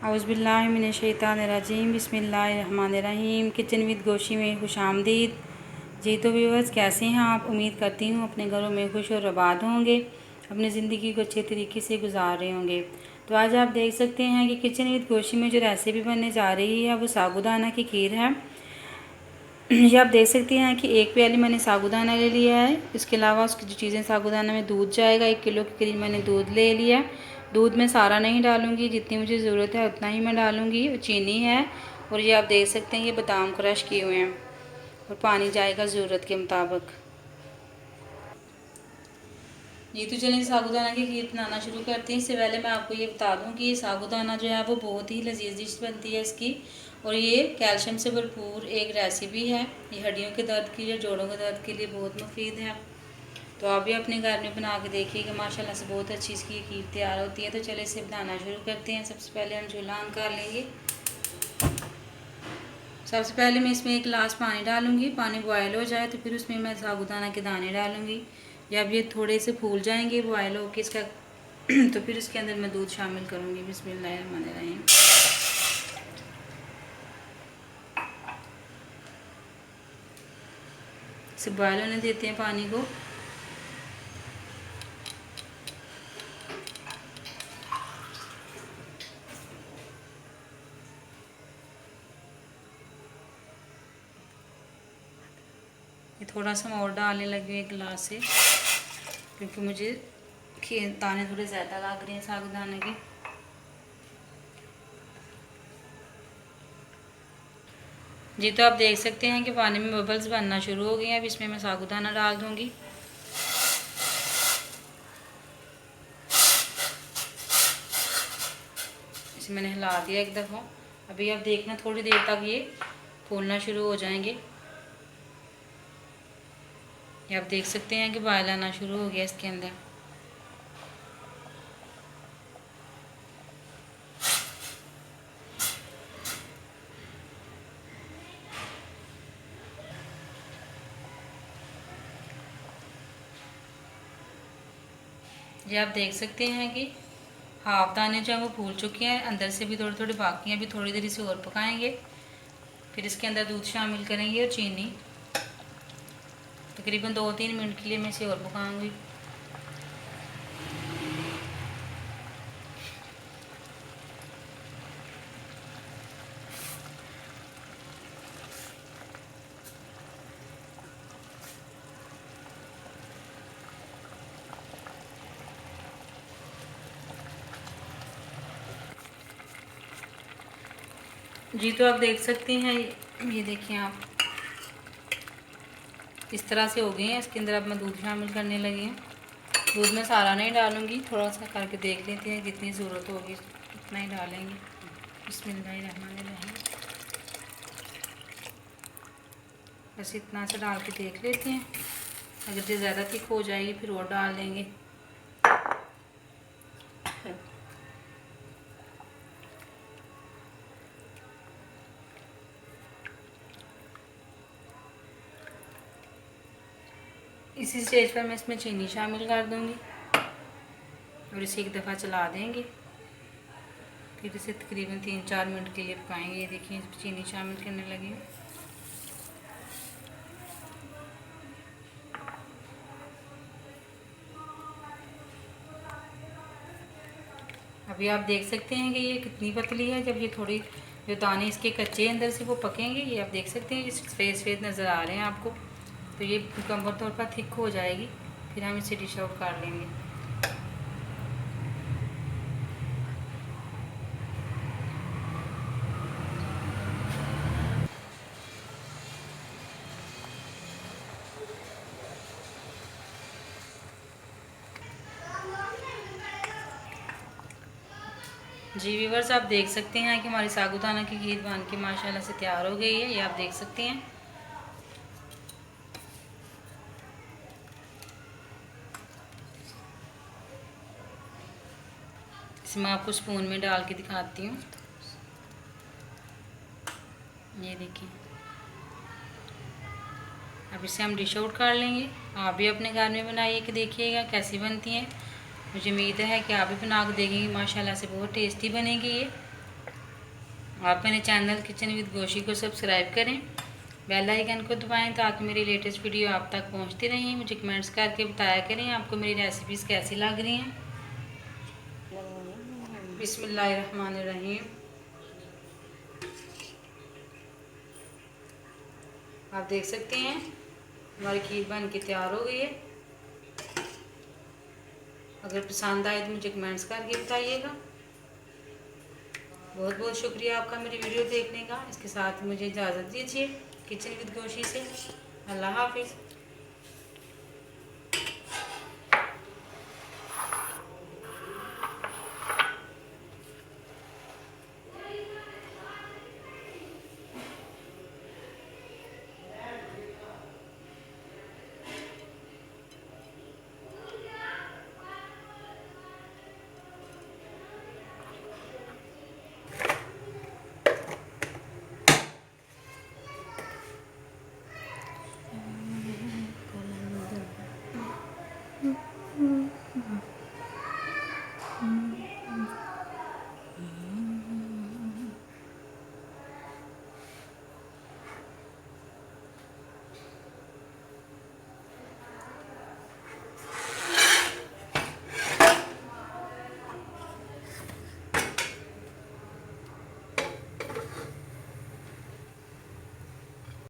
औज़ुबिल्लाहिमिनश्शैतानिर्रजीम बिस्मिल्लाहिर्रहमानिर्रहीम। Kitchen with गोशी में खुशामदीद। जी तो व्यूअर्स, कैसे हैं आप? उम्मीद करती हूँ अपने घरों में खुश और आबाद होंगे, अपनी ज़िंदगी को अच्छे तरीके से गुजार रहे होंगे। तो आज आप देख सकते हैं कि किचन विद गोशी में जो रेसिपी बनने जा रही है वो साबूदाना की खीर है। ये आप देख सकते हैं कि एक प्याली मैंने साबूदाना ले लिया है। इसके अलावा उसकी जो चीज़ें, साबूदाना में दूध जाएगा, 1 किलो के करीब मैंने दूध ले लिया है। दूध में सारा नहीं डालूंगी, जितनी मुझे ज़रूरत है उतना ही मैं डालूंगी। चीनी है और ये आप देख सकते हैं ये बादाम क्रश किए हुए हैं, और पानी जाएगा ज़रूरत के मुताबिक। ये तो चलिए साबूदाना की खीर बनाना शुरू करते हैं। इससे पहले मैं आपको ये बता दूं कि ये साबूदाना जो है वो बहुत ही लजीज डिश बनती है इसकी, और ये कैल्शियम से भरपूर एक रेसिपी है। ये हड्डियों के दर्द के लिए, जोड़ों के दर्द के लिए बहुत मुफीद है। तो आप भी अपने घर में बना के देखिएगा, माशाल्लाह से बहुत अच्छी इसकी खीर तैयार होती है। तो चलिए इसे बनाना शुरू करते हैं। सबसे पहले हम चूल्हा ऑन कर लेंगे। सबसे पहले मैं इसमें 1 गिलास पानी डालूंगी। पानी बॉयल हो जाए तो फिर उसमें मैं साबूदाना के दाने डालूंगी। जब ये थोड़े से फूल जाएंगे बॉयल होके इसका तो फिर इसके अंदर मैं दूध शामिल करूंगी। बिस्मिल्लाहिर्रहमानिर्रहीम। इसे बॉयल होने देते हैं पानी को। ये थोड़ा सा मैं और डालने लगी हूँ 1 गिलास से, क्योंकि मुझे दाने थोड़े ज़्यादा लग रहे हैं साबूदाने के। जी तो आप देख सकते हैं कि पानी में बबल्स बनना शुरू हो गए हैं। अब इसमें मैं साबूदाना डाल दूंगी। इसे मैंने हिला दिया 1 दफ़ा। अभी आप देखना थोड़ी देर तक ये फूलना शुरू हो जाएंगे। ये आप देख सकते हैं कि बॉयल आना शुरू हो गया इसके अंदर। ये आप देख सकते हैं कि हाफ दाने जो है वो फूल चुके हैं, अंदर से भी थोड़े थोड़े बाकी हैं। अभी थोड़ी देर इसे और पकाएंगे, फिर इसके अंदर दूध शामिल करेंगे और चीनी। तकरीबन 2-3 मिनट के लिए मैं इसे और पकाऊंगी। जी तो आप देख सकते हैं, ये देखिए आप, इस तरह से हो गए हैं। इसके अंदर अब मैं दूध शामिल करने लगी हूँ। दूध में सारा नहीं डालूंगी, थोड़ा सा करके देख लेते हैं, जितनी ज़रूरत होगी उतना ही डालेंगे। बिस्मिल्लाहिर्रहमानिर्रहीम। बस इतना सा डाल के देख लेते हैं। अगर ये ज़्यादा थिक हो जाएगी फिर और डाल देंगे। इसी स्टेज पर मैं इसमें चीनी शामिल कर दूंगी और इसे 1 दफ़ा चला देंगे। फिर इसे तकरीबन 3-4 मिनट के लिए पकाएंगे। ये देखिए इसमें चीनी शामिल करने लगी। अभी आप देख सकते हैं कि ये कितनी पतली है। जब ये थोड़ी जो दाने इसके कच्चे अंदर से वो पकेंगे, ये आप देख सकते हैं, ये सफ़ेद नज़र आ रहे हैं आपको, तो ये मुकम्मल तौर पर थिक हो जाएगी। फिर हम इसे डिश आउट कर लेंगे। जी व्यूअर्स, आप देख सकते हैं कि हमारी साबूदाना की खीर बन के माशाल्लाह से तैयार हो गई है। ये आप देख सकते हैं। इसे मैं आपको स्पून में डाल के दिखाती हूँ। ये देखिए, अब इसे हम डिश आउट कर लेंगे। आप भी अपने घर में बनाइए कि देखिएगा कैसी बनती हैं। मुझे उम्मीद है कि आप भी बना के देखेंगे, माशाल्लाह से बहुत टेस्टी बनेगी ये। आप मेरे चैनल किचन विद गोशी को सब्सक्राइब करें, बेल आइकन को दबाएं ताकि मेरी लेटेस्ट वीडियो आप तक पहुंचती रहें। मुझे कमेंट्स करके बताया करें आपको मेरी रेसिपीज़ कैसी लग रही हैं। बिस्मिल्लाहिर्रहमानिर्रहीम। आप देख सकते हैं हमारी खीर बन के तैयार हो गई है। अगर पसंद आए तो मुझे कमेंट्स करके बताइएगा। बहुत बहुत शुक्रिया आपका मेरी वीडियो देखने का। इसके साथ मुझे इजाज़त दीजिए किचन विद गोशी से। अल्लाह हाफिज़।